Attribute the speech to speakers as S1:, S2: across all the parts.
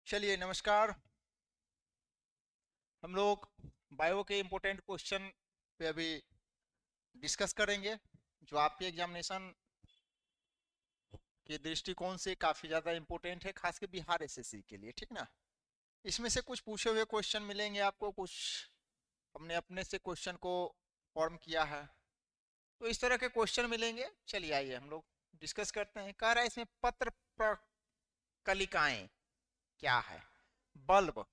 S1: चलिए नमस्कार। हम लोग बायो के इम्पोर्टेंट क्वेश्चन पे अभी डिस्कस करेंगे जो आपके एग्जामिनेशन के दृष्टिकोण से काफ़ी ज़्यादा इम्पोर्टेंट है, खास कर बिहार एसएससी के लिए। ठीक ना। इसमें से कुछ पूछे हुए क्वेश्चन मिलेंगे आपको, कुछ हमने अपने से क्वेश्चन को फॉर्म किया है, तो इस तरह के क्वेश्चन मिलेंगे। चलिए आइए हम लोग डिस्कस करते हैं। कह रहा है इसमें पत्र प्रकलिकाएं क्या है। बल्ब,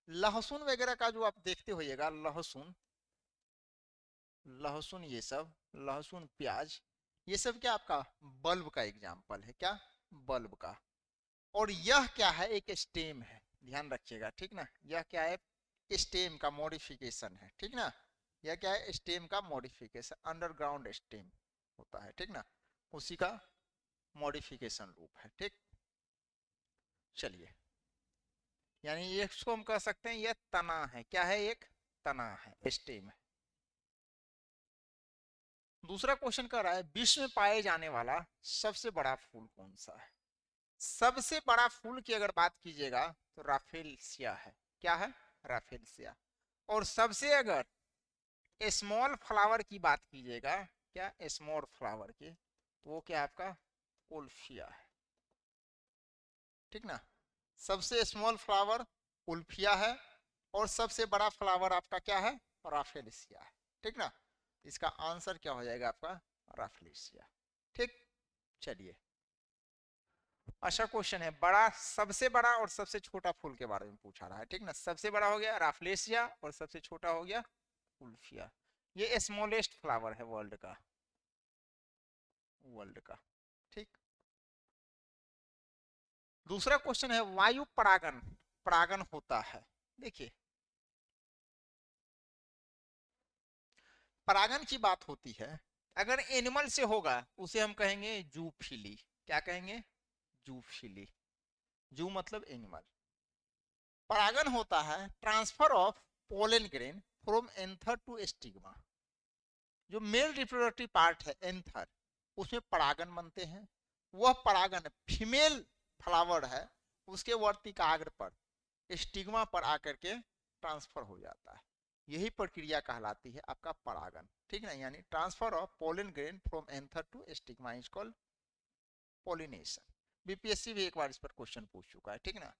S1: लहसुन वगैरह का जो आप देखते होइएगा, लहसुन लहसुन ये सब, लहसुन प्याज, ये सब क्या आपका बल्ब का एग्जाम्पल है। क्या? बल्ब का। और यह क्या है? एक स्टेम है, ध्यान रखिएगा। ठीक ना। यह क्या है? स्टेम का मॉडिफिकेशन है। ठीक ना। यह क्या है? स्टेम का मॉडिफिकेशन, अंडरग्राउंड स्टेम होता है। ठीक ना। उसी का मॉडिफिकेशन रूप है। ठीक। चलिए, यानी इसको हम कह सकते हैं यह तना है। क्या है? एक तना है, स्टेम है। दूसरा क्वेश्चन कर रहा है विश्व में पाए जाने वाला सबसे बड़ा फूल कौन सा है। सबसे बड़ा फूल की अगर बात कीजिएगा तो राफेलसिया है। क्या है? राफेलसिया। और सबसे अगर स्मॉल फ्लावर की बात कीजिएगा, क्या स्मॉल फ्लावर की, तो वो क्या आपका उल्फिया है। ठीक ना। सबसे स्मॉल फ्लावर उल्फिया है, और सबसे बड़ा फ्लावर आपका क्या है? राफेलसिया है। ठीक ना। इसका आंसर क्या हो जाएगा आपका? राफेलसिया। ठीक। चलिए, अच्छा क्वेश्चन है। बड़ा, सबसे बड़ा और सबसे छोटा फूल के बारे में पूछा रहा है। ठीक ना। सबसे बड़ा हो गया राफलेशिया और सबसे छोटा हो गया उल्फिया। ये स्मॉलेस्ट फ्लावर है वर्ल्ड का। ठीक। दूसरा क्वेश्चन है वायु परागन परागन होता है। देखिए, परागन की बात होती है अगर एनिमल से होगा उसे हम कहेंगे जूफिली। क्या कहेंगे? जूफिली। जू मतलब एनिमल। परागन होता है transfer of pollen grain from anther to stigma. जो मेल रिप्रोडक्टिव पार्ट है एंथर, उसमें परागन बनते हैं। वह परागन फीमेल फ्लावर है, उसके वर्तिकाग्र पर, स्टिग्मा पर आकर के ट्रांसफर हो जाता है। यही प्रक्रिया कहलाती है आपका परागन। ठीक ना। यानी transfer of pollen grain from anther to stigma is called pollination. BPSC भी एक बार इस पर क्वेश्चन पूछ चुका है। ठीक ना।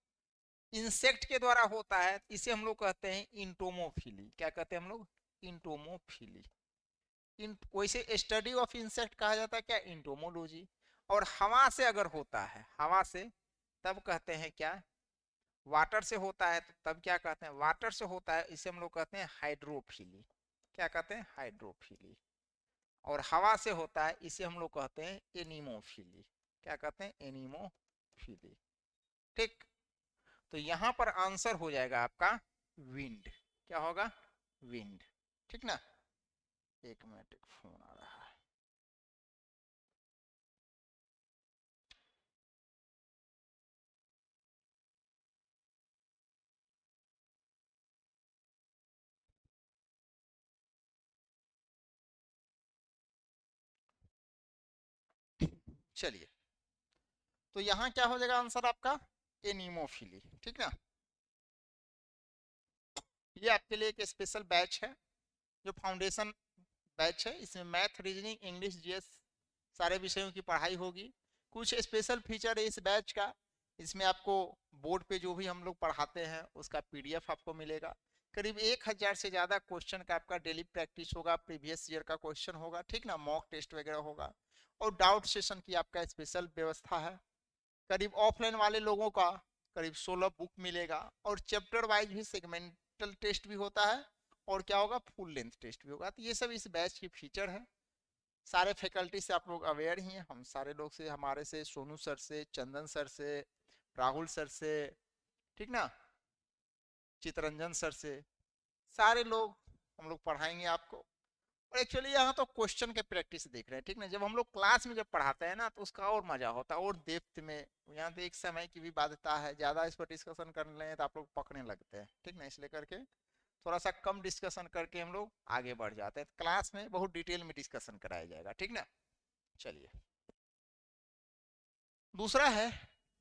S1: इंसेक्ट के द्वारा होता है, इसे हम लोग कहते हैं इंटोमोफिली। क्या कहते हैं हम लोग? इंटोमोफिली। वैसे स्टडी ऑफ इंसेक्ट कहा जाता है क्या? इंटोमोलॉजी। और हवा से अगर होता है, हवा से, तब कहते हैं क्या? वाटर से होता है तो तब क्या कहते हैं? वाटर से होता है, इसे हम लोग कहते हैं हाइड्रोफिली। क्या कहते हैं? हाइड्रोफिली। और हवा से होता है, इसे हम लोग कहते हैं एनीमोफिली। क्या कहते हैं? एनीमोफिली। ठीक। तो यहां पर आंसर हो जाएगा आपका विंड। क्या होगा? विंड। ठीक ना। एक मिनट, एक फोन आ रहा है। चलिए, तो यहाँ क्या हो जाएगा आंसर आपका? एनीमोफिली। ठीक ना। ये आपके लिए एक स्पेशल बैच है, जो फाउंडेशन बैच है। इसमें मैथ, रीजनिंग, इंग्लिश, जीएस सारे विषयों की पढ़ाई होगी। कुछ स्पेशल फीचर है इस बैच का। इसमें आपको बोर्ड पे जो भी हम लोग पढ़ाते हैं उसका पीडीएफ आपको मिलेगा। करीब 1000 से ज़्यादा क्वेश्चन का आपका डेली प्रैक्टिस होगा, प्रीवियस ईयर का क्वेश्चन होगा। ठीक ना। मॉक टेस्ट वगैरह होगा, और डाउट सेशन की आपका स्पेशल व्यवस्था है। करीब ऑफलाइन वाले लोगों का करीब 16 बुक मिलेगा, और चैप्टर वाइज भी सेगमेंटल टेस्ट भी होता है, और क्या होगा? फुल लेंथ टेस्ट भी होगा। तो ये सब इस बैच की फीचर है। सारे फैकल्टी से आप लोग अवेयर ही हैं। हम सारे लोग से, हमारे से सोनू सर से, चंदन सर से, राहुल सर से, ठीक ना, चितरंजन सर से, सारे लोग हम लोग पढ़ाएंगे आपको। और एक्चुअली यहाँ तो क्वेश्चन के प्रैक्टिस देख रहे हैं। ठीक ना। जब हम लोग क्लास में जब पढ़ाते हैं ना, तो उसका और मजा होता है, और डेप्थ में। यहाँ तो एक समय की भी बाध्यता है, ज्यादा इस पर डिस्कशन कर लें तो आप लोग पकड़ने लगते हैं। ठीक ना। इसलिए करके थोड़ा सा कम डिस्कशन करके हम लोग आगे बढ़ जाते हैं। क्लास में बहुत डिटेल में डिस्कशन कराया जाएगा। ठीक ना। चलिए, दूसरा है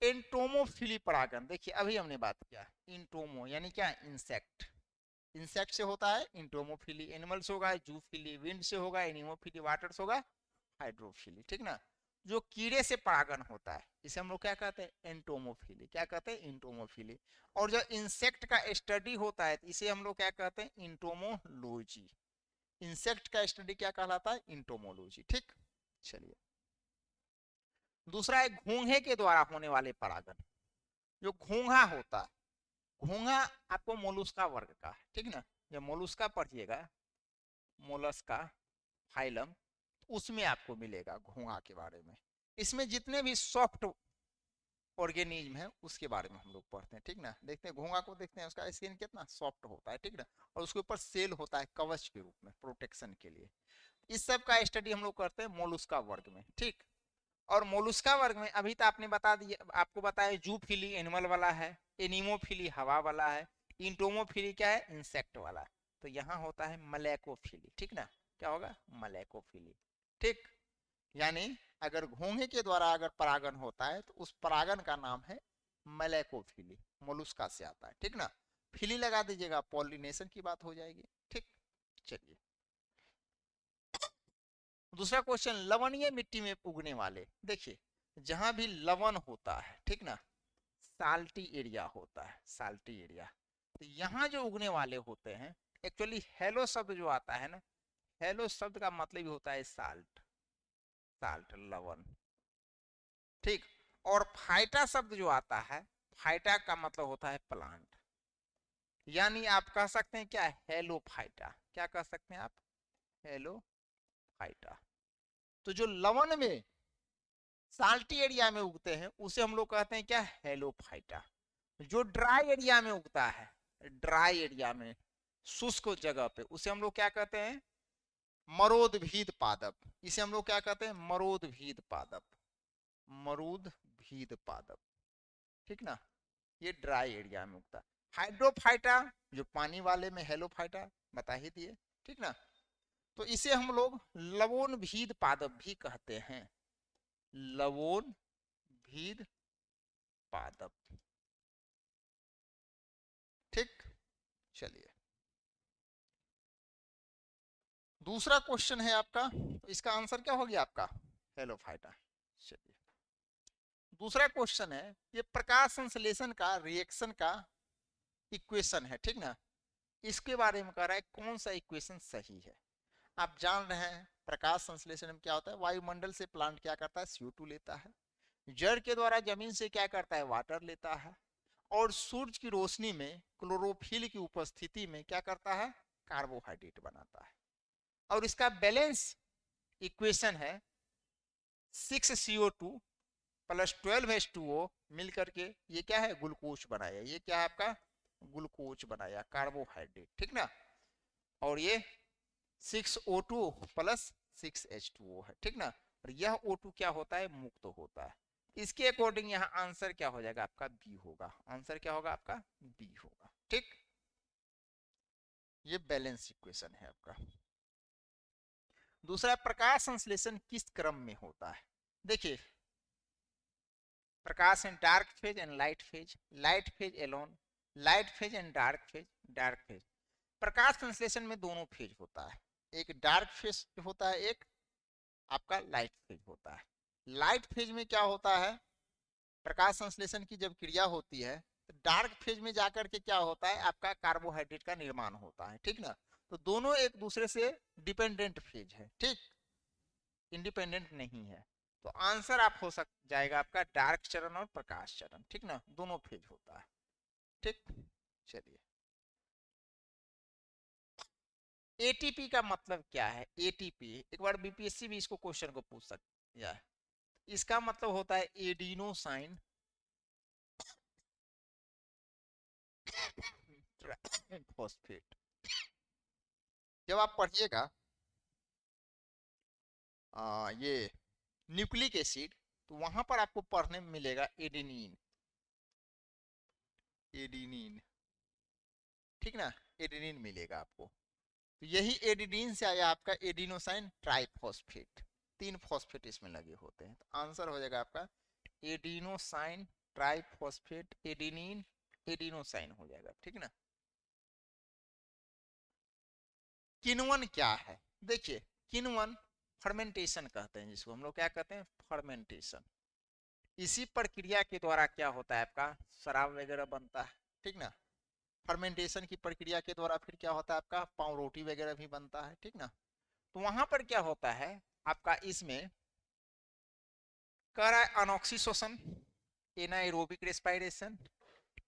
S1: एंटोमोफिली परागन, देखिए अभी हमने बात किया इंटोमो यानी क्या, इंसेक्ट, इंसेक्ट से होता है इंटोमोफिली, एनिमल से होगा जूफिली, विंड से होगा एनिमोफिली, वाटर से होगा हाइड्रोफिली, ठीक ना। जो कीड़े से परागन होता है इसे हम लोग क्या कहते हैं, एंटोमोफिली, क्या कहते हैं, इंटोमोफिली। और जो इंसेक्ट का स्टडी होता है इसे हम लोग क्या कहते हैं, इंटोमोलॉजी। इंसेक्ट का स्टडी क्या कहलाता है, इंटोमोलॉजी, ठीक। चलिए दूसरा है घोंघे के द्वारा होने वाले परागन। जो घोंघा होता है, घोंघा आपको मोलुस्का वर्ग का है, ठीक ना। जब मोलुस्का पढ़िएगा, मोलस्का फाइलम, उसमें आपको मिलेगा घोंघा के बारे में। इसमें जितने भी सॉफ्ट ऑर्गेनिज्म है उसके बारे में हम लोग पढ़ते हैं, ठीक ना। देखते हैं घोंघा को, देखते हैं उसका स्किन कितना सॉफ्ट होता है, ठीक ना, और उसके ऊपर सेल होता है कवच के रूप में प्रोटेक्शन के लिए। इस सब का स्टडी हम लोग करते हैं मोलुस्का वर्ग में, ठीक। और मोलुस्का वर्ग में अभी तो आपने बता दिया, आपको बताया जूफिली एनिमल वाला है, एनिमोफिली हवा वाला है, इंटोमोफिली क्या है, इंसेक्ट वाला। तो यहाँ होता है मलेकोफिली, ठीक ना, क्या होगा, मलेकोफिली, ठीक। यानी अगर घोंघे के द्वारा अगर परागन होता है तो उस परागन का नाम है मलेकोफिली, मोलुस्का से आता है, ठीक ना। फिली लगा दीजिएगा, पॉलिनेशन की बात हो जाएगी, ठीक। चलिए दूसरा क्वेश्चन, लवणीय मिट्टी में उगने वाले, देखिए जहां भी लवण होता है, ठीक ना, साल्टी एरिया होता है, साल्टी एरिया, तो यहाँ जो उगने वाले होते हैं, एक्चुअली हेलो शब्द जो आता है ना, हेलो शब्द का मतलब ही होता है साल्ट, साल्ट लवण, ठीक। और फाइटा शब्द जो आता है, फाइटा का मतलब होता है प्लांट, यानी आप कह सकते हैं क्या, हेलो फाइटा, क्या कह सकते हैं आप, हेलो फाइटा। तो जो लवण में साल्टी एरिया में उगते हैं उसे हम लोग कहते हैं क्या, हेलोफाइटा। जो ड्राई एरिया में उगता है, ड्राई एरिया में शुष्क जगह पे, उसे हम लोग क्या कहते हैं, मरोदभीद पादप। इसे हम लोग क्या कहते हैं, मरोदभीद पादप, मरुदभीद पादप, ठीक ना। ये ड्राई एरिया में उगता है। हाइड्रोफाइटा जो पानी वाले में, हेलोफाइटा बता ही दिए, ठीक ना। तो इसे हम लोग लवोनभीद पादप भी कहते हैं, लवोनभीद पादप, ठीक। चलिए दूसरा क्वेश्चन है आपका, तो इसका आंसर क्या हो गया आपका, हेलोफाइटा। चलिए दूसरा क्वेश्चन है, ये प्रकाश संश्लेषण का रिएक्शन का इक्वेशन है, ठीक ना। इसके बारे में कह रहा है कौन सा इक्वेशन सही है। आप जान रहे हैं प्रकाश संश्लेषण में क्या होता है, वायुमंडल से प्लांट क्या करता है, CO2 लेता है, जड़ के द्वारा जमीन से क्या करता है, वाटर लेता है, और सूरज की रोशनी में क्लोरोफिल की उपस्थिति में क्या करता है, कार्बोहाइड्रेट बनाता है। और इसका बैलेंस इक्वेशन है 6CO2 प्लस 12H2O मिल करके ये क्या है, ग्लूकोज बनाया, ये क्या है आपका, ग्लूकोज बनाया, कार्बोहाइड्रेट, ठीक ना। और ये 6O2 प्लस 6H2O है, ठीक ना। और यह O2 क्या होता है, मुक्त होता है। इसके अकॉर्डिंग यहाँ आंसर क्या हो जाएगा आपका, बी होगा, आंसर क्या होगा आपका, बी होगा, ठीक। ये बैलेंस इक्वेशन है आपका। दूसरा, प्रकाश संश्लेषण किस क्रम में होता है। देखिए प्रकाश in dark phase and light phase, light phase alone, light phase and dark phase, dark phase. प्रकाश संश्लेषण में दोनों फेज होता है, एक डार्क फेज होता है, एक आपका लाइट फेज होता है। लाइट फेज में क्या होता है, प्रकाश संश्लेषण की जब क्रिया होती है तो डार्क फेज में जाकर के क्या होता है, आपका कार्बोहाइड्रेट का निर्माण होता है, ठीक ना। तो दोनों एक दूसरे से डिपेंडेंट फेज है, ठीक, इंडिपेंडेंट नहीं है। तो आंसर आप हो सक जाएगा आपका डार्क चरण और प्रकाश चरण, ठीक ना, दोनों फेज होता है, ठीक। चलिए एटीपी का मतलब क्या है, एटीपी एक बार बीपीएससी भी इसको क्वेश्चन को पूछ सकती है। इसका मतलब होता है एडिनोसाइन फॉस्फेट। जब आप पढ़िएगा ये न्यूक्लिक एसिड, तो वहां पर आपको पढ़ने में मिलेगा एडेनिन, एडिनिन, ठीक ना, एडेनिन मिलेगा आपको। तो यही एडिनिन से आया आपका एडिनोसाइन ट्राइफॉस्फेट, 3 फॉस्फेट इसमें लगे होते हैं। तो आंसर हो जाएगा आपका एडिनोसाइन ट्राइफॉस्फेट एडिनिन एडिनोसाइन हो जाएगा, ठीक ना। किण्वन क्या है, देखिए किण्वन फर्मेंटेशन कहते हैं जिसको हम लोग क्या कहते हैं, फर्मेंटेशन। इसी प्रक्रिया के द्वारा क्या होता है आपका शराब वगैरह बनता है, ठीक ना। फर्मेंटेशन की प्रक्रिया के द्वारा फिर क्या होता है आपका पावरोटी वगैरह भी बनता है, ठीक ना। तो वहां पर क्या होता है आपका, इसमें कह रहा है अनऑक्सीशोषण, anaerobic respiration,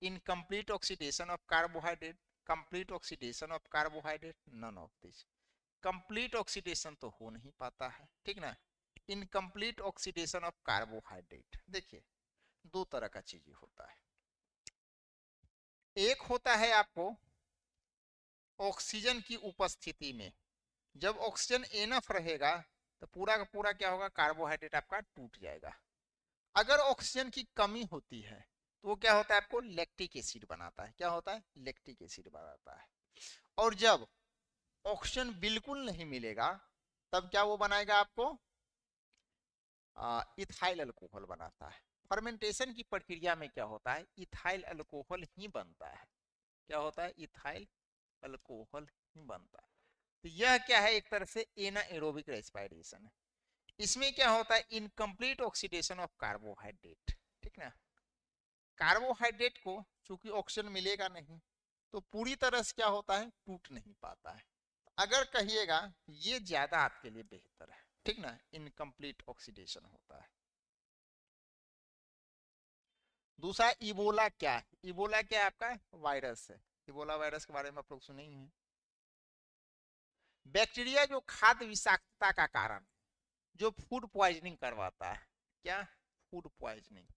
S1: incomplete oxidation of carbohydrate, complete oxidation of carbohydrate, none of this. Complete oxidation तो हो नहीं पाता है, ठीक ना। इनकम्प्लीट ऑक्सीडेशन ऑफ कार्बोहाइड्रेट, देखिए दो तरह का चीज होता है। एक होता है आपको ऑक्सीजन की उपस्थिति में, जब ऑक्सीजन एनफ रहेगा तो पूरा का पूरा क्या होगा, कार्बोहाइड्रेट आपका टूट जाएगा। अगर ऑक्सीजन की कमी होती है तो वो क्या होता है आपको लैक्टिक एसिड बनाता है, क्या होता है लैक्टिक एसिड बनाता है। और जब ऑक्सीजन बिल्कुल नहीं मिलेगा तब क्या वो बनाएगा आपको इथाइल अल्कोहल बनाता है। फर्मेंटेशन की प्रक्रिया में क्या होता है, इथाइल अल्कोहल ही बनता है, क्या होता है इथाइल अल्कोहल ही बनता है। तो यह क्या है, एक तरह से एनाएरोबिक रेस्पिरेशन है। इसमें क्या होता है इनकम्प्लीट ऑक्सीडेशन ऑफ कार्बोहाइड्रेट, ठीक ना। कार्बोहाइड्रेट को चूंकि ऑक्सीजन मिलेगा नहीं तो पूरी तरह से क्या होता है टूट नहीं पाता है। अगर कहिएगा ये ज्यादा आपके लिए बेहतर है, ठीक ना, इनकम्प्लीट ऑक्सीडेशन होता है। दूसरा इबोला क्या है, इबोला क्या है आपका वायरस है। इबोला वायरस के बारे में आप लोग सुने ही हैं। बैक्टीरिया जो खाद्य विषाक्तता का कारण, जो फूड पॉइजनिंग करवाता है, क्या फूड पॉइजनिंग।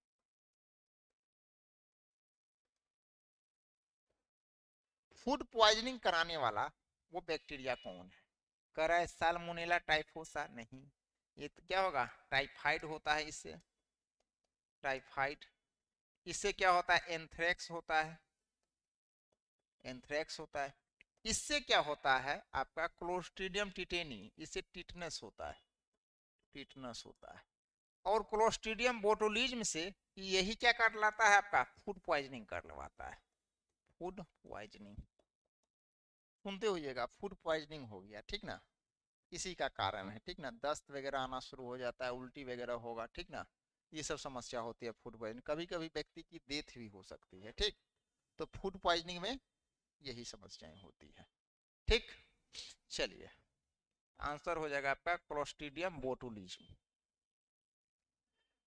S1: फूड पॉइजनिंग कराने वाला वो बैक्टीरिया कौन है, कह रहा है साल्मोनेला टाइफोसा, नहीं ये तो क्या होगा टाइफाइड होता है इससे, टाइफाइड। इससे क्या होता है एंथ्रेक्स होता है, एंथ्रेक्स होता है। इससे क्या होता है आपका क्लोस्ट्रीडियम टिटेनी, इससे टिटनस होता है, टिटनस होता है। और क्लोस्ट्रीडियम बोटुलिज्म से यही क्या कर लाता है आपका फूड पॉइजनिंग कर लवाता है, फूड पॉइजनिंग। सुनते होइएगा फूड पॉइजनिंग हो गया, ठीक ना, इसी का कारण है, ठीक ना। दस्त वगैरह आना शुरू हो जाता है, उल्टी वगैरह होगा, ठीक ना। ये सब समस्या होती है फूड पॉइजनिंग, कभी कभी व्यक्ति की डेथ भी हो सकती है, ठीक। तो फूड पॉइजनिंग में यही समस्याएं होती है, ठीक। चलिए आंसर हो जाएगा आपका क्लोस्ट्रीडियम बोटुलिज्म।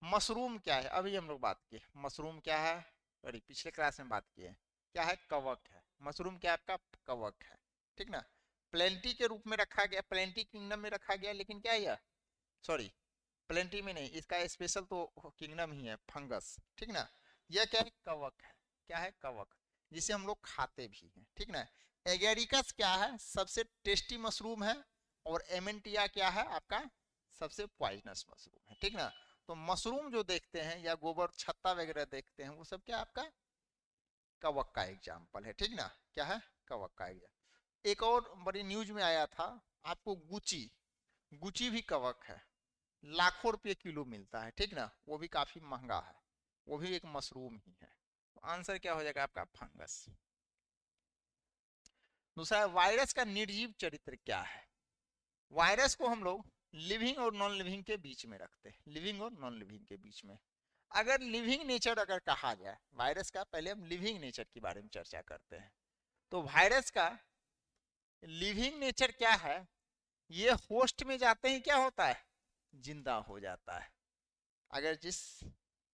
S1: मशरूम क्या है, अभी हम लोग बात किए मशरूम क्या है, सॉरी पिछले क्लास में बात किए, क्या है कवक है। मशरूम क्या है आपका कवक है, ठीक ना। प्लेंटी के रूप में रखा गया, प्लेंटी किंगडम में रखा गया, लेकिन क्या है यह, सॉरी प्लेंटी में नहीं, इसका स्पेशल तो किंगडम ही है फंगस, ठीक ना। यह क्या है कवक है, क्या है कवक, जिसे हम लोग खाते भी हैं, ठीक ना। एगेरिकस क्या है सबसे टेस्टी मशरूम है, और एमेंटिया क्या है आपका सबसे पॉइजनस मशरूम है, ठीक ना। तो मशरूम जो देखते हैं या गोबर छत्ता वगैरह देखते हैं वो सब क्या आपका कवक का एग्जाम्पल है, ठीक ना। क्या है कवक का एग्जाम्पल। एक और बड़ी न्यूज में आया था आपको गुची, गुची भी कवक है, लाखों रुपए किलो मिलता है, ठीक ना, वो भी काफी महंगा है, वो भी एक मशरूम ही है। तो आंसर क्या हो जाएगा आपका फंगस। दूसरा वायरस का निर्जीव चरित्र क्या है। वायरस को हम लोग लिविंग और नॉन लिविंग के बीच में रखते हैं, लिविंग और नॉन लिविंग के बीच में। अगर लिविंग नेचर अगर कहा जाए वायरस का, पहले हम लिविंग नेचर के बारे में चर्चा करते हैं। तो वायरस का लिविंग नेचर क्या है, ये होस्ट में जाते ही क्या होता है जिंदा हो जाता है। अगर जिस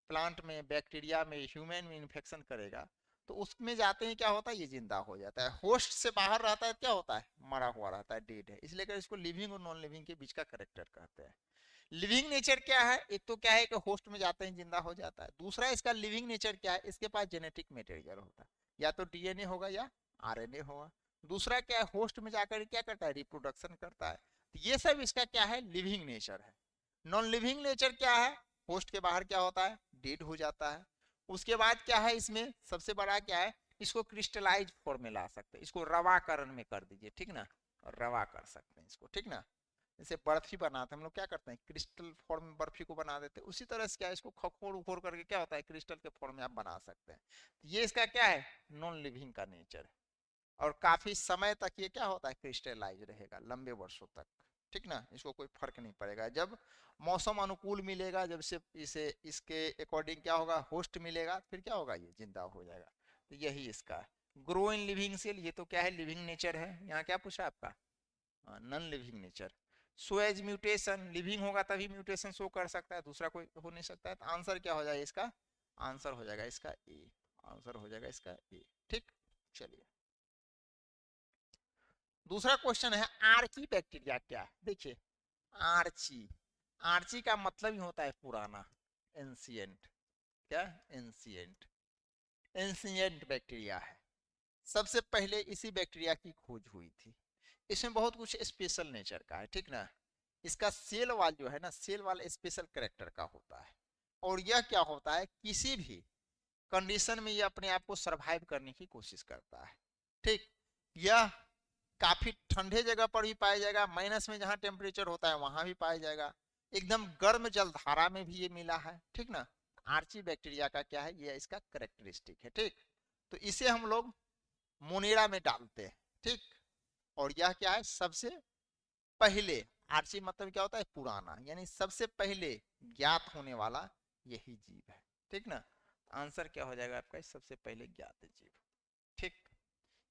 S1: प्लांट में बैक्टीरिया में ह्यूमन में इन्फेक्शन करेगा तो उसमें जाते ही क्या होता है ये जिंदा हो जाता है। होस्ट से बाहर रहता है क्या होता है मरा हुआ रहता है, डेड है। इसलिए कर इसको लिविंग और नॉन लिविंग के बीच का करेक्टर कहते हैं। लिविंग नेचर क्या है, एक तो क्या है कि होस्ट में जाते ही जिंदा हो जाता है। दूसरा इसका लिविंग नेचर क्या है, इसके पास जेनेटिक मटेरियल होता है, या तो डीएनए होगा या आरएनए होगा। दूसरा क्या है होस्ट में जाकर क्या करता है रिप्रोडक्शन करता है। तो ये सब इसका क्या है लिविंग नेचर है। नॉन लिविंग नेचर क्या है, होस्ट के बाहर क्या होता है डेड हो जाता है। उसके बाद क्या है इसमें सबसे बड़ा क्या है, इसको क्रिस्टलाइज फॉर्म में ला सकते हैं, इसको रवाकरण में कर दीजिए, ठीक ना, रवा कर सकते हैं इसको, ठीक ना। जैसे बर्फी बनाते हैं हम लोग, क्या करते हैं क्रिस्टल फॉर्म में बर्फी को बना देते हैं, उसी तरह से क्या है इसको खखोर उखोर करके क्या होता है क्रिस्टल के फॉर्म में आप बना सकते हैं। ये इसका क्या है नॉन लिविंग का नेचर। और काफी समय तक ये क्या होता है क्रिस्टलाइज रहेगा, लंबे वर्षों तक, ठीक ना, इसको कोई फर्क नहीं पड़ेगा। जब मौसम अनुकूल मिलेगा, जब से इसे इसके अकॉर्डिंग क्या होगा होस्ट मिलेगा, फिर क्या होगा ये जिंदा हो जाएगा। तो यही इसका ग्रो इन लिविंग सेल, ये तो क्या है लिविंग नेचर है। यहाँ क्या पूछा आपका non living nature. So as mutation, living होगा तभी म्यूटेशन शो कर सकता है, दूसरा कोई हो नहीं सकता है। तो आंसर क्या हो जाएगा इसका, आंसर हो जाएगा इसका ए, आंसर हो जाएगा इसका ए, ठीक। चलिए दूसरा क्वेश्चन है आर्ची बैक्टीरिया क्या है। देखिए आर्ची, आर्ची का मतलब ही होता है पुराना, एंशियंट, क्या एंशियंट, एंशियंट बैक्टीरिया है। सबसे पहले इसी बैक्टीरिया की खोज हुई थी। इसमें बहुत कुछ स्पेशल नेचर का है, ठीक ना। इसका सेल वाल जो है ना, सेल वाल स्पेशल कैरेक्टर का होता है। और यह क्या होता है किसी भी कंडीशन में ये अपने आप को सरवाइव करने की कोशिश करता है, ठीक। यह काफी ठंडे जगह पर भी पाया जाएगा, माइनस में जहां टेम्परेचर होता है वहां भी पाया जाएगा, एकदम गर्म जलधारा में भी ये मिला है, ठीक ना। आर्ची बैक्टीरिया का क्या है ये इसका करेक्टरिस्टिक है, ठीक। तो इसे हम लोग मोनेरा में डालते हैं, ठीक। और यह क्या है सबसे पहले, आर्ची मतलब क्या होता है पुराना, यानी सबसे पहले ज्ञात होने वाला यही जीव है, ठीक ना। आंसर क्या हो जाएगा आपका सबसे पहले ज्ञात जीव, ठीक।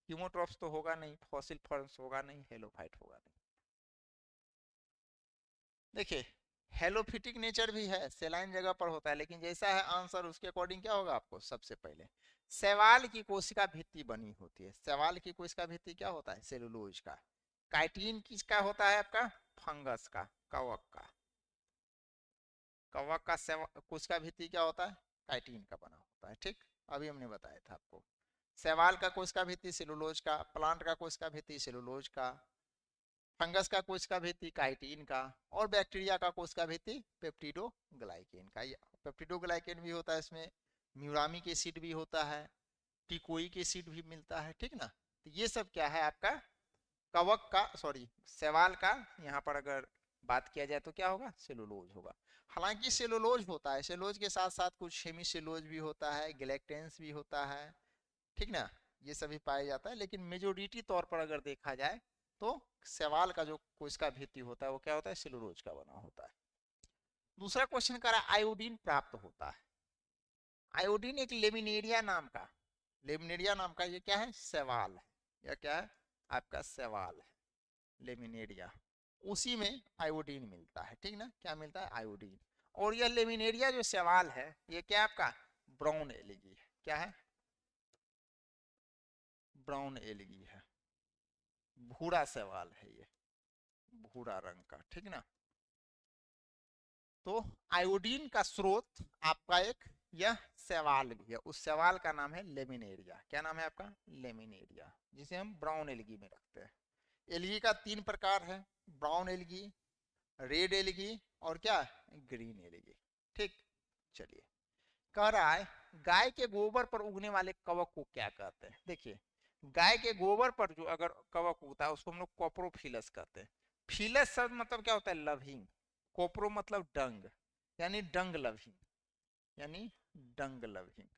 S1: ह्यूमोट्रॉप्स तो होगा नहीं, फॉसिल फॉर्म्स होगा नहीं, हेलोफाइट होगा नहीं। देखिए हेलोफिटिक नेचर भी है, सेलाइन जगह पर होता है, लेकिन जैसा है आंसर उसके अकॉर्डिंग क्या होगा आपको सबसे पहले शैवाल की कोशिका भित्ति बनी होती है। शैवाल की कोशिका भित्ति क्या होता है सेलुलोज का। काइटिन किसका होता है आपका फंगस का, कवक का। कवक का कोशिका भित्ति क्या होता है काइटिन का बना होता है, ठीक। अभी हमने बताया था आपको। शैवाल का कोशिका भित्ति सेलुलोज का, प्लांट का कोशिका भित्ति सेलुलोज का, फंगस का कोशिका भित्ति काइटिन का, और बैक्टीरिया का कोशिका भित्ति पेप्टिडोग्लाइकेन का। पेप्टिडोग्लाइकेन भी होता है इसमें, म्यूरामिक एसिड भी होता है, टिकोइक एसिड भी मिलता है, ठीक ना। तो ये सब क्या है आपका कवक का, सॉरी शैवाल का। यहाँ पर अगर बात किया जाए तो क्या होगा सेलुलोज होगा। हालांकि सेलुलोज होता है, सेलुलोज के साथ साथ कुछ हेमी सेलुलोज भी होता है, गैलेक्टेंस भी होता है, ठीक ना। ये सभी पाया जाता है, लेकिन मेजोरिटी तौर पर अगर देखा जाए तो सवाल का जो कोशिका भित्ति होता है वो क्या होता है सेलुलोज का बना होता है। दूसरा क्वेश्चन कर रहा है आयोडीन प्राप्त होता है। आयोडीन एक लेमिनेरिया नाम का, लेमिनेरिया नाम का ये क्या है सवाल है, यह क्या है आपका सवाल है लेमिनेरिया। उसी में आयोडीन मिलता है, ठीक ना, क्या मिलता है आयोडीन। और यह लेमिनेरिया जो सवाल है ये क्या आपका ब्राउन एलगी है, क्या है ब्राउन एलगी है, भूरा सवाल है ये, भूरा रंग का, ठीक ना। तो आयोडीन का स्रोत आपका एक यह सवाल भी है, उस सवाल का नाम है लेमिनेरिया। क्या नाम है आपका लेमिनेरिया, जिसे हम ब्राउन एलगी में रखते हैं। एलगी का तीन प्रकार है, ब्राउन एलगी, रेड एलगी, और क्या ग्रीन एलगी, ठीक। चलिए कह रहा है गाय के गोबर पर उगने वाले कवक को क्या कहते हैं। देखिए गाय के गोबर पर जो अगर कवक उगता है उसको हम लोग कोप्रोफिलस कहते हैं। फिलस शब्द मतलब क्या होता है लविंग, कोप्रो मतलब डंग, यानी डंग लविंग, यानी डंग लविंग।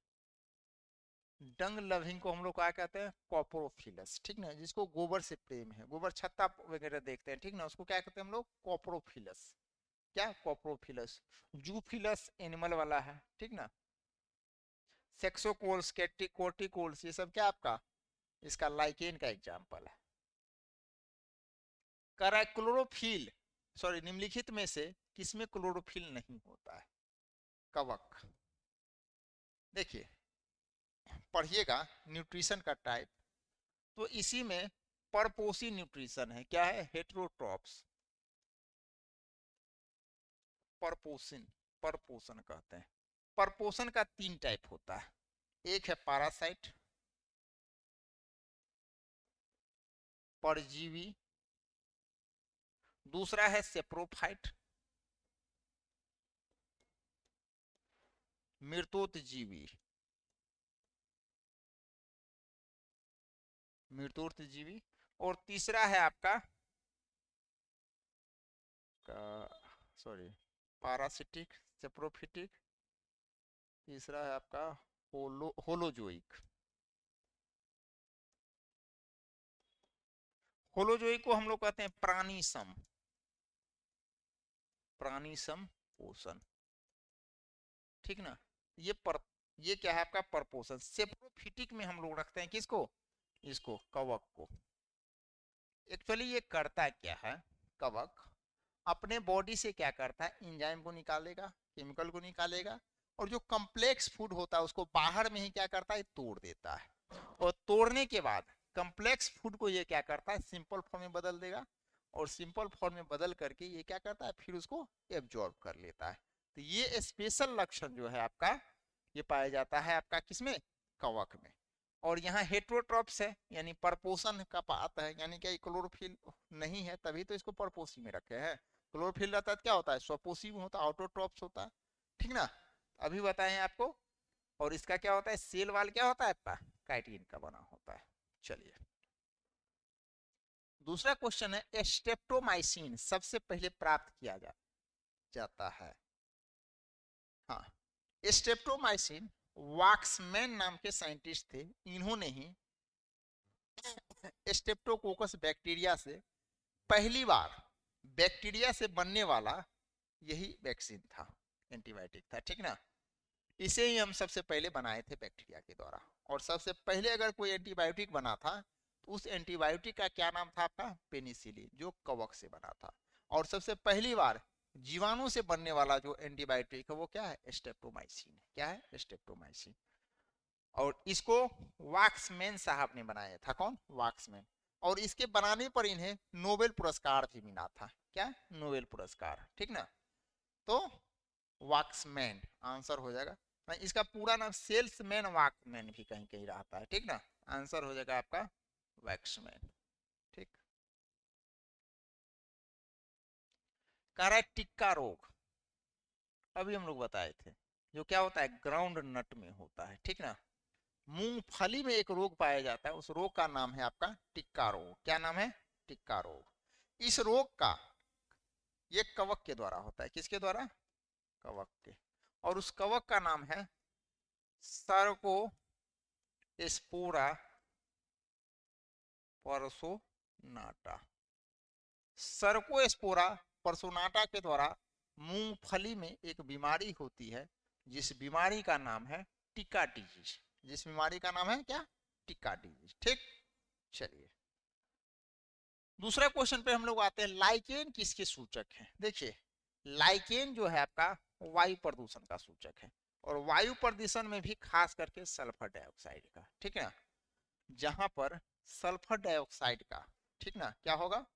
S1: डंग लविंग को हम लोग क्या कहते हैं कॉप्रोफिलस, ठीक ना। जिसको गोबर से प्रेम है, गोबर छत्ता वगैरह देखते हैं, ठीक ना, उसको क्या कहते हैं हम लोग कॉप्रोफिलस। क्या कॉप्रोफिलस। जूफिलस एनिमल वाला है, ठीक ना। सेक्सोकोल्स कोर्टिकोल्स ये सब क्या आपका इसका लाइकेन का एग्जाम्पल है। कह रहा है क्लोरोफिल, सॉरी निम्नलिखित में से किसमें क्लोरोफिल नहीं होता है। कवक, देखिए पढ़िएगा न्यूट्रिशन का टाइप, तो इसी में परपोषी न्यूट्रिशन है, क्या है हेट्रोट्रॉप्स, परपोषण, परपोषण कहते हैं। परपोषण का तीन टाइप होता है, एक है पैरासाइट परजीवी, दूसरा है सेप्रोफाइट मृतोतजीवी, मृतोतजीवी, और तीसरा है आपका आपका, सॉरी, पारासिटिक, सेप्रोफिटिक, तीसरा है आपका होलोजोइक। होलोजोइक को हम लोग कहते हैं प्राणीसम, प्राणीसम पोषण, ठीक ना। ये ये क्या है आपका परपोषण। सेप्रोफिटिक में हम लोग रखते हैं किसको, इसको कवक को। एक्चुअली ये करता क्या है, कवक अपने बॉडी से क्या करता है, एंजाइम को निकालेगा, केमिकल को निकालेगा, और जो कम्प्लेक्स फूड होता है उसको बाहर में ही क्या करता है, तोड़ देता है। और तोड़ने के बाद कम्प्लेक्स फूड को ये क्या करता है, सिंपल फॉर्म में बदल देगा, और सिंपल फॉर्म में बदल करके ये क्या करता है, फिर उसको एब्जॉर्ब कर लेता है। तो ये स्पेशल लक्षण जो है आपका, ये पाया जाता है आपका किसमें, कवक में। और यहाँ हेट्रोट्रॉप्स है, यानी परपोषण का पात्र है, यानी कि क्लोरोफिल नहीं है, तभी तो इसको परपोषी में रखे हैं। क्लोरोफिल रहता है क्या होता है, स्वपोषी में होता है, ऑटोट्रॉप्स होता है, ठीक ना, अभी बताएं आपको। और इसका क्या होता है, सेल वाल क्या होता है आपका, काइटिन का बना होता है। चलिए दूसरा क्वेश्चन है, स्ट्रेप्टोमाइसिन सबसे पहले प्राप्त किया जाता है। हाँ, स्ट्रेप्टोमाइसिन वाक्समैन नाम के साइंटिस्ट थे, इन्होंने ही स्ट्रेप्टोकोकस बैक्टीरिया से पहली बार बैक्टीरिया से बनने वाला यही वैक्सीन था, एंटीबायोटिक था, ठीक ना। इसे ही हम सबसे पहले बनाए थे बैक्टीरिया के द्वारा। और सबसे पहले अगर कोई एंटीबायोटिक बना था तो उस एंटीबायोटिक का क्या नाम था आपका, पेनिसिलिन, जो कवक से बना था। और सबसे पहली बार जीवाणु से बनने वाला जो एंटीबायोटिक है वो क्या है, स्ट्रेप्टोमाइसिन। क्या है, स्ट्रेप्टोमाइसिन। और इसको वाक्समैन साहब ने बनाया था, कौन, वाक्समैन। और इसके बनाने पर इन्हें नोबेल पुरस्कार भी मिला था। क्या, नोबेल पुरस्कार, ठीक ना। तो वाक्समैन आंसर हो जाएगा। इसका पूरा नाम सेल्समैन वाकमैन भी कहीं कहीं रहता है, ठीक ना। आंसर हो जाएगा आपका वैक्समैन, ठीक। कह रहा है टिक्का रोग, अभी हम लोग बताए थे, जो क्या होता है, ग्राउंड नट में होता है, ठीक ना। मूंगफली में एक रोग पाया जाता है, उस रोग का नाम है आपका टिक्का रोग। क्या नाम है, टिक्का रोग। इस रोग का ये कवक के द्वारा होता है, किसके द्वारा, कवक के। और उस कवक का नाम है सर्को स्पोरा परसोनाटा। सर्कोस्पोरा परसोनाटा के द्वारा मूंगफली में एक बीमारी होती है, जिस बीमारी का नाम है टिक्का डिजीज। जिस बीमारी का नाम है क्या, टिक्का डिजीज, ठीक। चलिए दूसरा क्वेश्चन पे हम लोग आते हैं, लाइकेन किसके सूचक है। देखिए लाइकेन जो है आपका वायु प्रदूषण का सूचक है, और वायु प्रदूषण में भी खास करके सल्फर डाइऑक्साइड का, ठीक है ना। जहां पर सल्फर डाइऑक्साइड का, ठीक ना, क्या होगा,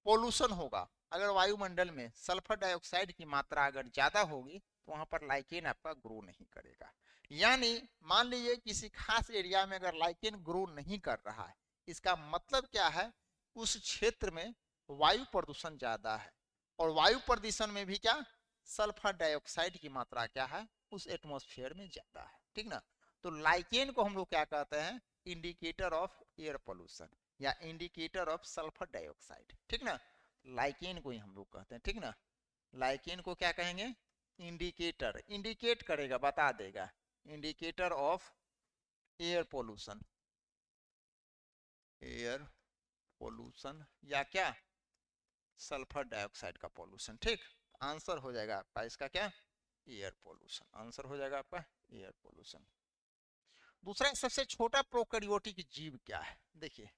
S1: पोल्यूशन होगा। अगर वायुमंडल में सल्फर डाइऑक्साइड की मात्रा अगर ज्यादा होगी तो वहां पर लाइकेन आपका ग्रो नहीं करेगा। यानी मान लीजिए किसी खास एरिया में अगर लाइकेन ग्रो नहीं कर रहा है, इसका मतलब क्या है, उस क्षेत्र में वायु प्रदूषण ज्यादा है। और वायु प्रदूषण में भी क्या, सल्फर डाइऑक्साइड की मात्रा क्या है, उस एटमॉस्फेयर में ज्यादा है, ठीक ना। तो लाइकेन को हम लोग क्या कहते हैं, इंडिकेटर ऑफ एयर पोल्यूशन या इंडिकेटर ऑफ सल्फर डाइऑक्साइड, ठीक ना। लाइकेन को ही हम लोग कहते हैं, ठीक ना। लाइकेन को क्या कहेंगे, इंडिकेटर, इंडिकेट करेगा, बता देगा, indicator of air pollution, air pollution या क्या, सल्फर डाइऑक्साइड का पोल्यूशन, ठीक। आंसर हो जाएगा आपका इसका क्या, एयर पोल्यूशन। आंसर हो जाएगा आपका एयर पोल्यूशन। दूसरा, सबसे छोटा प्रोकैरियोटिक जीव क्या है। देखिए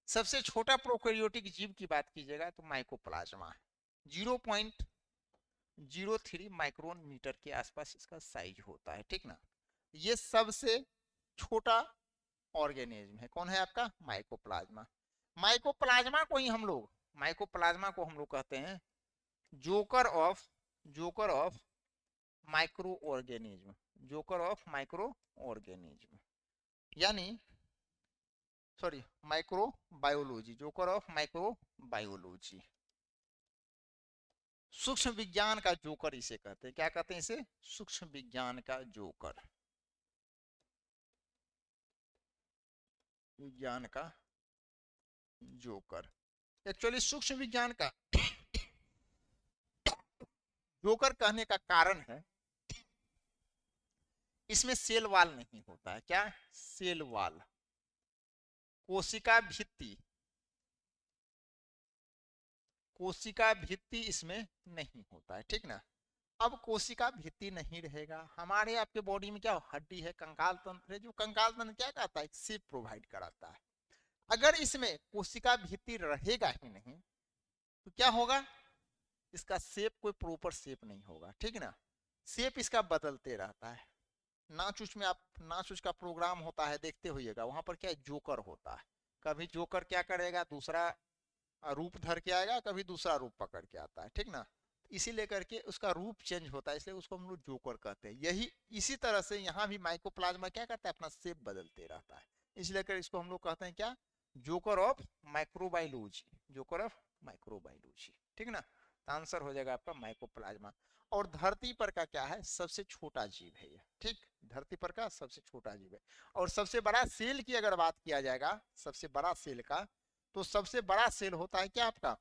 S1: सबसे छोटा प्रोकैरियोटिक जीव की बात कीजिएगा तो माइकोप्लाज्मा है। 0.03 माइक्रोन मीटर के आसपास इसका साइज होता है, ठीक ना। ये सबसे छोटा ऑर्गेनिज्म है, कौन है आपका, माइकोप्लाज्मा। माइकोप्लाज्मा को हम लोग कहते हैं joker of microorganism, joker of microorganism, यानी sorry microbiology, joker of microbiology. सूक्ष्म विज्ञान का जोकर इसे कहते हैं, क्या कहते हैं इसे, सूक्ष्म विज्ञान का जोकर, विज्ञान का जोकर। एक्चुअली सूक्ष्म विज्ञान का जोकर कहने का कारण है इसमें सेल वाल नहीं होता है। क्या? Cell wall. कोशिका भित्ति, कोशिका भित्ति इसमें नहीं होता है, ठीक ना। अब कोशिका भित्ति नहीं रहेगा, हमारे आपके बॉडी में क्या हड्डी है, कंकाल तंत्र है, जो कंकाल तंत्र क्या करता है, शेप प्रोवाइड कराता है। अगर इसमें कोशिका भित्ति रहेगा ही नहीं तो क्या होगा, इसका शेप कोई प्रॉपर शेप नहीं होगा, ठीक ना। शेप इसका बदलते रहता है। नाच उच में आप नाच उच का प्रोग्राम होता है, देखते होइएगा, वहां पर क्या है, जोकर होता है। कभी जोकर क्या करेगा, दूसरा रूप धर के आएगा, कभी दूसरा रूप पकड़ के आता है, ठीक ना। इसी लेकर के उसका रूप चेंज होता है, इसलिए उसको हम लोग जोकर कहते हैं। यही इसी तरह से यहाँ भी माइकोप्लाज्मा क्या करता है, अपना शेप बदलते रहता है, इसलिए कर इसको हम लोग कहते हैं क्या, joker of microbiology, joker of microbiology, ठीक ना। तो आंसर हो जाएगा आपका माइकोप्लाज्मा। और धरती पर का क्या है, सबसे छोटा जीव है ये, ठीक, धरती पर का सबसे छोटा जीव है। और सबसे बड़ा सेल की अगर बात किया जाएगा, सबसे बड़ा सेल का, तो सबसे बड़ा सेल होता है क्या आपका,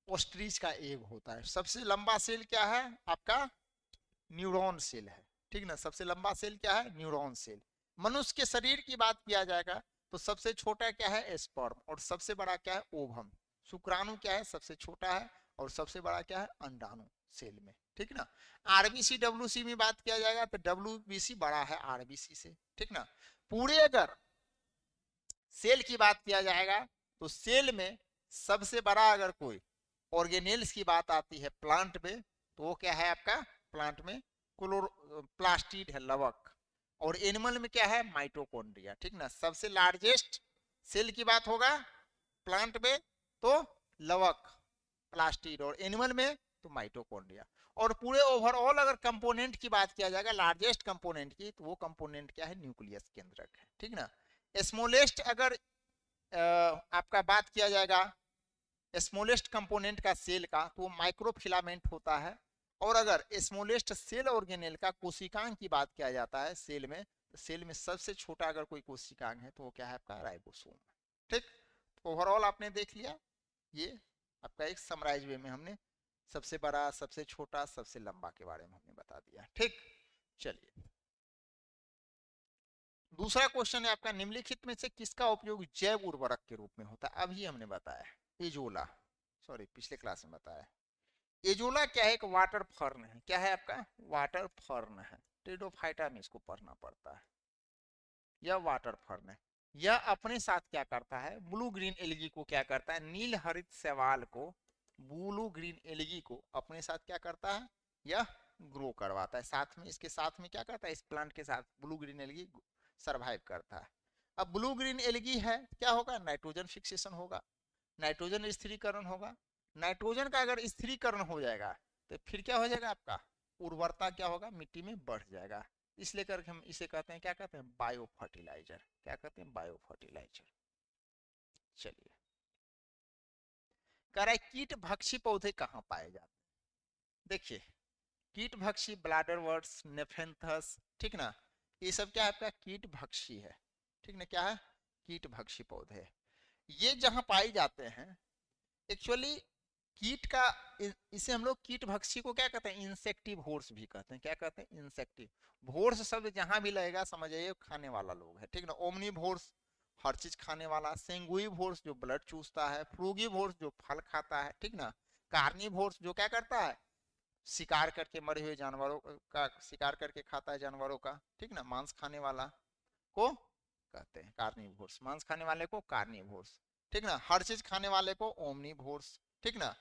S1: ओस्ट्रिच का एग होता है। सबसे लंबा सेल क्या है आपका, न्यूरॉन सेल है, ठीक ना। सबसे लंबा सेल क्या है, न्यूरॉन सेल। मनुष्य के शरीर की बात किया जाएगा तो सबसे छोटा क्या है, स्पर्म, और सबसे बड़ा क्या है, ओवम। शुक्राणु क्या है, सबसे छोटा है, और सबसे बड़ा क्या है, अंडाणु सेल में, ठीक ना। आरबीसी डब्ल्यूसी में बात किया जाएगा तो डब्ल्यूबीसी बड़ा है आरबीसी से, ठीक ना। पूरे अगर सेल की बात किया जाएगा तो सेल में सबसे बड़ा अगर कोई ऑर्गेनेल्स की बात आती है प्लांट में, तो वो क्या है आपका, प्लांट में प्लास्टिड है, लवक। और एनिमल में क्या है, माइटोकॉन्ड्रिया, ठीक ना। सबसे लार्जेस्ट सेल की बात होगा प्लांट में तो लवक, प्लास्टिड, और एनिमल में तो माइटोकॉन्ड्रिया। और पूरे ओवरऑल अगर कंपोनेंट की बात किया जाएगा, लार्जेस्ट कंपोनेंट की, तो वो कंपोनेंट क्या है, न्यूक्लियस केंद्रक है, ठीक ना। स्मॉलेस्ट अगर आपका बात किया जाएगा स्मॉलेस्ट कंपोनेंट का सेल का, तो वो माइक्रोफिलामेंट होता है। और अगर स्मॉलेस्ट सेल ऑर्गेनेल का कोशिकांग की बात किया जाता है सेल में, तो सेल में सबसे छोटा अगर कोई कोशिकांग है तो वो क्या है आपका, राइबोसोम, ठीक। ओवरऑल आपने देख लिया, ये आपका एक समराइज वे में हमने सबसे बड़ा, सबसे छोटा, सबसे लंबा के बारे में हमने बता दिया, ठीक। चलिए दूसरा क्वेश्चन है आपका, निम्नलिखित में से किसका उपयोग जैव उर्वरक के रूप में होता है। अभी हमने बताया एजोला, सॉरी पिछले क्लास में बताया। एजोला क्या है, एक वाटर फर्न है, क्या है आपका, वाटर फर्न है। टेडोफाइटा में इसको पढ़ना पड़ता है, यह वाटर फर्न है। यह अपने साथ क्या करता है, ब्लू ग्रीन एलगी को क्या करता है, नील हरित शैवाल को, ब्लू ग्रीन एलगी को अपने साथ क्या करता है, यह ग्रो करवाता है। साथ में इसके साथ में क्या करता है, इस प्लांट के साथ ब्लू ग्रीन एलगी सरवाइव करता है। अब ब्लू ग्रीन एलगी है, क्या होगा, नाइट्रोजन फिक्सेशन होगा, नाइट्रोजन स्थिरीकरण होगा। नाइट्रोजन का अगर स्थिरीकरण हो जाएगा तो फिर क्या हो जाएगा आपका, उर्वरता क्या होगा, मिट्टी में बढ़ जाएगा। इसलिए करके हम इसे कहते हैं, क्या कहते हैं, बायो फर्टिलाइजर, क्या कहते हैं, बायो फर्टिलाइजर। चलिए कह रहा है कीट भक्षी पौधे कहाँ पाए जाते हैं। देखिए कीट भक्षी, ब्लाडर वर्ड्स, नेफेंथस, ठीक ना, ये सब क्या है आपका, कीट भक्षी है, ठीक ना, क्या है, कीट भक्षी पौधे। ये जहां पाए जाते हैं एक्चुअली कीट का, इसे हम लोग कीट भक्षी को क्या कहते हैं, इंसेक्टिव होर्स भी कहते हैं, क्या कहते हैं, इंसेक्टिव भोर्स। शब्द जहां भी लगेगा समझ आइए खाने वाला लोग है, ठीक ना। ओमनी भोर्स हर चीज खाने वाला, सेंगुई भोर्स जो ब्लड चूसता है, फ्रूगी भोर्स जो फल खाता है, ठीक ना। कार्नी भोर्स जो क्या करता है, शिकार करके मरे हुए जानवरों का शिकार करके खाता है जानवरों का, ठीक ना। मांस खाने वाला को कहते हैं कार्निवोर्स, मांस खाने वाले को कार्निवोर्स, ठीक ना। हर चीज खाने वाले को ओमनीवोर्स, ठीक ना।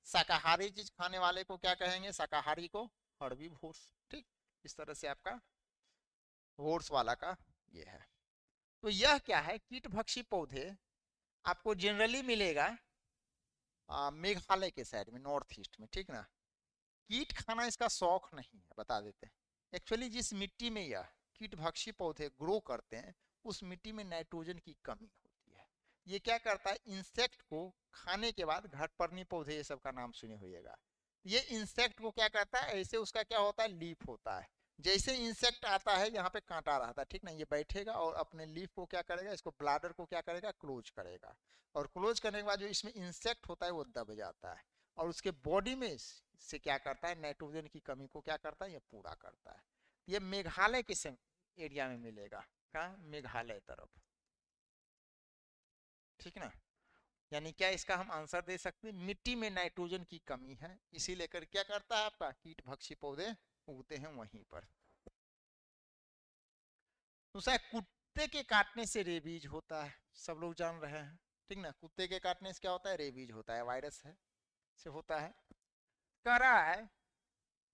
S1: शाकाहारी चीज खाने वाले को क्या कहेंगे, शाकाहारी को हर्बीवोर्स, ठीक। इस तरह से आपका वोर्स वाला का ये है। तो यह क्या है, कीटभक्षी पौधे आपको जनरली मिलेगा मेघालय के साइड में, नॉर्थ ईस्ट में, ठीक ना। कीट खाना इसका शौक नहीं है, बता देते हैं। एक्चुअली जिस मिट्टी में यह कीटभक्षी पौधे ग्रो करते हैं उस मिट्टी में नाइट्रोजन की कमी होती है। ये क्या करता है, इंसेक्ट को खाने के बाद, घटपर्णी पौधे ये सब का नाम सुने होइएगा, ये इंसेक्ट को क्या करता है, ऐसे उसका क्या होता है, लीफ होता है। जैसे इंसेक्ट आता है यहाँ पे कांटा रहता है, ठीक ना, ये बैठेगा और अपने लीफ को क्या करेगा, इसको ब्लाडर को क्या करेगा, क्लोज करेगा। और क्लोज करने के बाद जो इसमें इंसेक्ट होता है वो दब जाता है। और उसके बॉडी में से क्या करता है, नाइट्रोजन की कमी को क्या करता है, ये पूरा करता है। ये मेघालय के एरिया में मिलेगा, कहाँ, मेघालय तरफ, ठीक ना। यानी क्या इसका हम आंसर दे सकते हैं, मिट्टी में नाइट्रोजन की कमी है, इसी लेकर क्या करता है आपका, कीट भक्षी पौधे उगते हैं वहीं पर। दूसरा, कुत्ते के काटने से रेबीज होता है, सब लोग जान रहे हैं, ठीक ना। कुत्ते के काटने से क्या होता है, रेबीज होता है, वायरस है से होता है। कह रहा है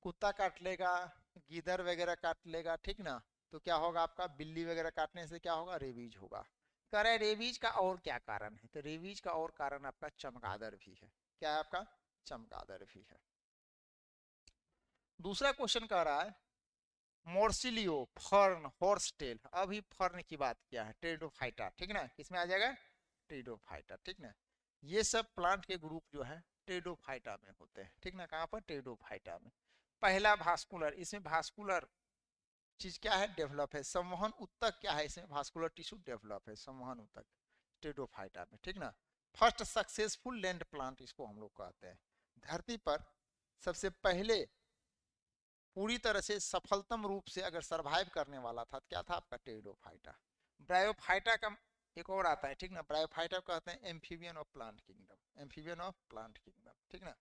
S1: कुत्ता काट लेगा, गीदड़ वगैरह काट लेगा, ठीक ना, तो क्या होगा आपका, बिल्ली वगैरह काटने से क्या होगा, रेबीज होगा। कह रहा है रेबीज का और क्या कारण है, तो रेबीज का और कारण आपका चमगादड़ भी है। क्या है आपका, चमगादड़ भी है। दूसरा क्वेश्चन कह रहा है मोर्सिलियो फर्न हॉर्स टेल, अभी फर्न की बात किया है, टेरिडोफाइटा, ठीक ना, किसमें आ जाएगा, टेरिडोफाइटा, ठीक ना। ये सब प्लांट के ग्रुप जो है टेरिडोफाइटा में होते हैं, ठीक ना, कहाँ पर, टेरिडोफाइटा में। पहला भास्कुलर, इसमें भास्कुलर चीज क्या है, डेवलप है। संवहन उत्तक क्या है, इसमें भास्कुलर टिश्यू डेवलप है, संवहन उत्तक टेरिडोफाइटा में, ठीक ना। फर्स्ट सक्सेसफुल लैंड प्लांट इसको हम लोग कहते हैं। धरती पर सबसे पहले पूरी तरह से सफलतम रूप से अगर सरवाइव करने वाला था, क्या था आपका, टेरिडोफाइटा। ब्रायोफाइटा का एक और आता है, ठीक ना, ब्रायोफाइटा कहते हैं amphibian of plant kingdom, amphibian of plant kingdom, ठीक ना।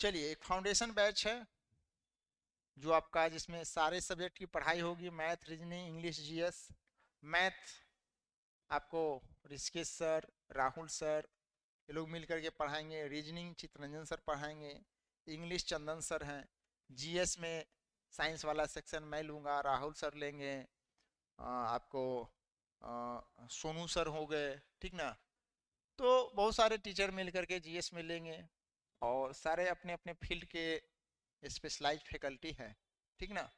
S1: चलिए, एक फाउंडेशन बैच है जो आपका, जिसमें सारे सब्जेक्ट की पढ़ाई होगी, math, reasoning, English, GS. Math आपको ऋषिकेश सर, राहुल सर, ये लोग मिलकर के पढ़ाएंगे। रीजनिंग चित्ररंजन सर पढ़ाएंगे। इंग्लिश चंदन सर हैं। जीएस में साइंस वाला सेक्शन मैं लूँगा, राहुल सर लेंगे। आपको सोनू सर हो गए, ठीक ना। तो बहुत सारे टीचर मिल करके जीएस में लेंगे, और सारे अपने अपने फील्ड के स्पेशलाइज्ड फैकल्टी हैं, ठीक ना।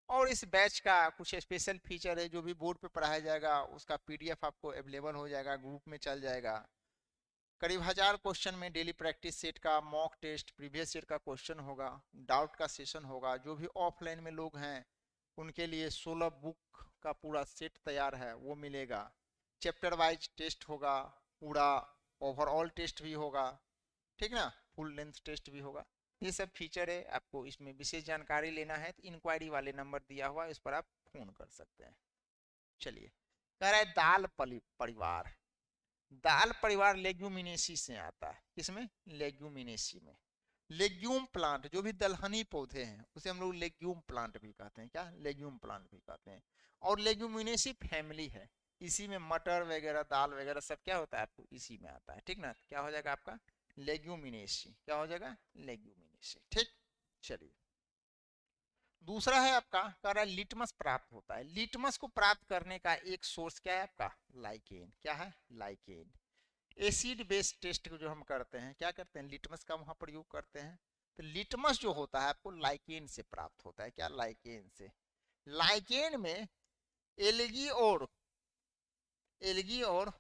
S1: और इस बैच का कुछ स्पेशल फीचर है, जो भी बोर्ड पे पढ़ाया जाएगा उसका पीडीएफ आपको अवेलेबल हो जाएगा, ग्रुप में चल जाएगा। करीब 1000 क्वेश्चन में डेली प्रैक्टिस सेट का मॉक टेस्ट, प्रीवियस ईयर का क्वेश्चन होगा, डाउट का सेशन होगा। जो भी ऑफलाइन में लोग हैं उनके लिए 16 बुक का पूरा सेट तैयार है, वो मिलेगा। चैप्टर वाइज टेस्ट होगा, पूरा ओवरऑल टेस्ट भी होगा, ठीक ना, फुल लेंथ टेस्ट भी होगा। ये सब फीचर है। आपको इसमें विशेष जानकारी लेना है तो इंक्वायरी वाले नंबर दिया हुआ है, इस पर आप फोन कर सकते हैं। चलिए, कह रहा है दाल परिवार, दाल परिवार लेग्यूमिनेसी से आता है, किसमें, लेग्यूमिनेसी में। लेग्यूम प्लांट, जो भी दलहनी पौधे हैं उसे हम लोग लेग्यूम प्लांट भी कहते हैं, क्या, लेग्यूम प्लांट भी कहते हैं। और लेग्यूमिनेसी फैमिली है, इसी में मटर वगैरह, दाल वगैरह सब क्या होता है आपको, इसी में आता है, ठीक ना। क्या हो जाएगा आपका, लेग्यूमिनेसी, क्या हो जाएगा, लेग्यूमिनेसी, ठीक। चलिए, दूसरा है आपका, कह रहा है लिटमस प्राप्त होता है। लिटमस को प्राप्त करने का एक सोर्स क्या है आपका, लाइकेन, क्या है, लाइकेन। एसिड बेस्ड टेस्ट जो हम करते हैं, क्या करते हैं, लिटमस का वहां प्रयोग करते हैं। तो लिटमस जो होता है आपको लाइकेन से प्राप्त होता है, क्या, लाइकेन से। लाइकेन में एलगी और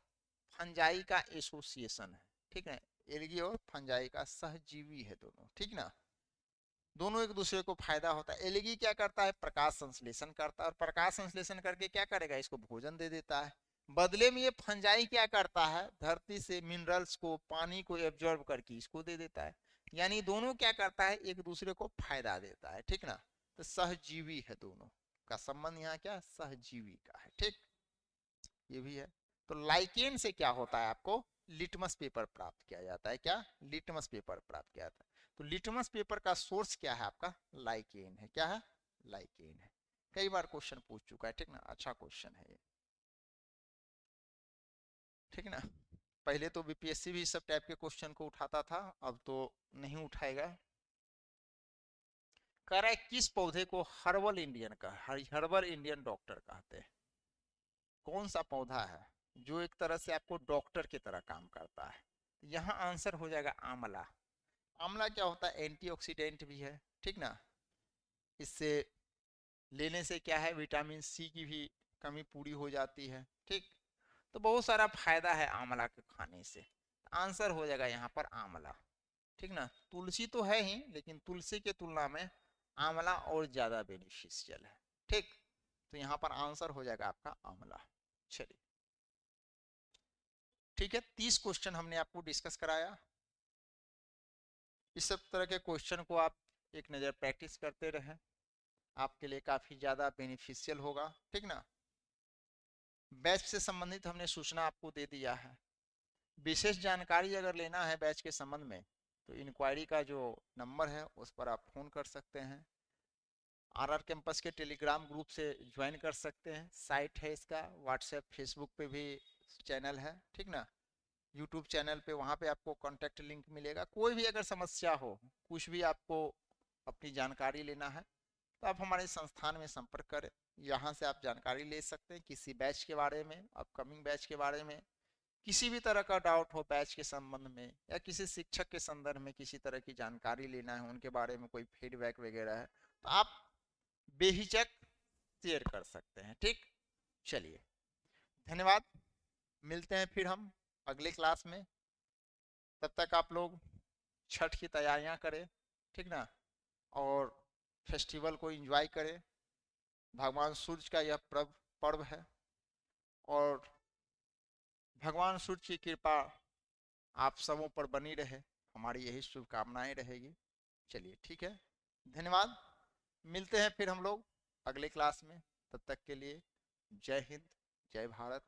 S1: फंजाई का एसोसिएशन है, ठीक है। एलगी और फंजाई का सहजीवी है दोनों, ठीक ना। दोनों एक दूसरे को फायदा होता है। एलगी क्या करता है, प्रकाश संश्लेषण करता है, और प्रकाश संश्लेषण करके क्या करेगा, इसको भोजन दे देता है। बदले में ये फंजाई क्या करता है, धरती से मिनरल्स को, पानी को एब्जॉर्ब करके इसको दे देता है। यानी दोनों क्या करता है, एक दूसरे को फायदा देता है, ठीक ना। तो सहजीवी है, दोनों का संबंध यहाँ क्या, सहजीवी का है, ठीक। ये भी है। तो लाइकेन से क्या होता है, आपको लिटमस पेपर प्राप्त किया जाता है, क्या, लिटमस पेपर प्राप्त किया जाता है। तो लिटमस पेपर का सोर्स क्या है आपका, लाइकेन है, क्या है, लाइकेन है। कई बार क्वेश्चन पूछ चुका है, ठीक ना, अच्छा क्वेश्चन है ये, ठीक ना। पहले तो बीपीएससी भी इस सब टाइप के क्वेश्चन को उठाता था, अब तो नहीं उठाएगा। कह रहा है किस पौधे को हर्बल इंडियन का, हर्बल इंडियन डॉक्टर कहते हैं। कौन सा पौधा है जो एक तरह से आपको डॉक्टर की तरह काम करता है। यहाँ आंसर हो जाएगा आंवला। आंवला क्या होता है, एंटीऑक्सीडेंट भी है, ठीक ना। इससे लेने से क्या है, विटामिन सी की भी कमी पूरी हो जाती है, ठीक। तो बहुत सारा फायदा है आंवला के खाने से। आंसर हो जाएगा यहाँ पर आंवला, ठीक ना। तुलसी तो है ही, लेकिन तुलसी के तुलना में आंवला और ज्यादा बेनिफिशियल है, ठीक। तो यहाँ पर आंसर हो जाएगा आपका आंवला। चलिए, ठीक है, 30 क्वेश्चन हमने आपको डिस्कस कराया। इस सब तरह के क्वेश्चन को आप एक नज़र प्रैक्टिस करते रहें, आपके लिए काफ़ी ज़्यादा बेनिफिशियल होगा, ठीक ना। बैच से संबंधित हमने सूचना आपको दे दिया है। विशेष जानकारी अगर लेना है बैच के संबंध में तो इंक्वायरी का जो नंबर है उस पर आप फ़ोन कर सकते हैं। आरआर कैंपस के टेलीग्राम ग्रुप से ज्वाइन कर सकते हैं, साइट है इसका, व्हाट्सएप फेसबुक पे भी चैनल है, ठीक ना। यूट्यूब चैनल पे वहाँ पे आपको कॉन्टैक्ट लिंक मिलेगा। कोई भी अगर समस्या हो, कुछ भी आपको अपनी जानकारी लेना है तो आप हमारे संस्थान में संपर्क करें। यहाँ से आप जानकारी ले सकते हैं किसी बैच के बारे में, अपकमिंग बैच के बारे में, किसी भी तरह का डाउट हो बैच के संबंध में, या किसी शिक्षक के संदर्भ में किसी तरह की जानकारी लेना है, उनके बारे में कोई फीडबैक वगैरह है, तो आप बेहिचक शेयर कर सकते हैं। ठीक, चलिए, धन्यवाद। मिलते हैं फिर हम अगले क्लास में। तब तक आप लोग छठ की तैयारियां करें, ठीक ना, और फेस्टिवल को एंजॉय करें। भगवान सूर्य का यह पर्व है और भगवान सूर्य की कृपा आप सबों पर बनी रहे, हमारी यही शुभकामनाएं रहेगी। चलिए, ठीक है, धन्यवाद। मिलते हैं फिर हम लोग अगले क्लास में। तब तक के लिए जय हिंद, जय भारत।